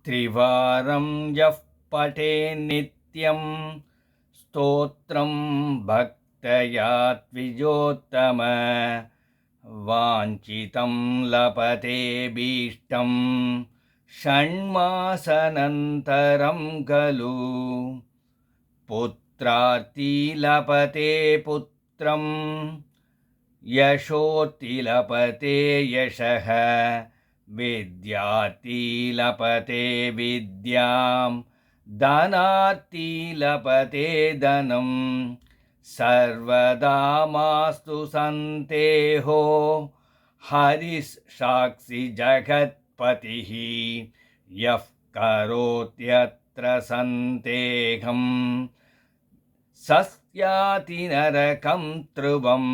त्रिवारं यः पठेन्नित्यं स्तोत्रं भक्तया द्विजोत्तम वाञ्छितं लभतेऽभीष्टं षण्मासानन्तरं खलु पुत्रार्ती लभते पुत्रं यशोऽर्ती लभते यशः विद्यार्थी लभते विद्यां धनार्थी लभते धनं सर्वदा मास्तु सन्देहो हरिस्साक्षी जगत्पतिः यः करोत्यत्र सन्देहं सस्याति नरकं ध्रुवं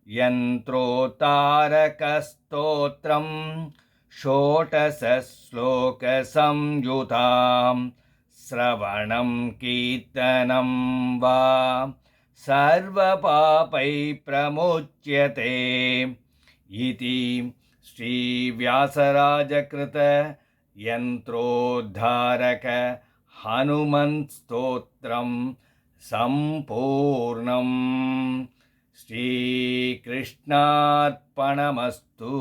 यन्त्रोत्तारकस्तोत्रं षोडशश्लोकसंयुतां श्रवणं कीर्तनं वा सर्वपापैः प्रमुच्यते इति श्रीव्यासराजकृत यन्त्रोद्धारक हनुमन्तस्तोत्रं सम्पूर्णम्। श्रीकृष्णार्पणमस्तु।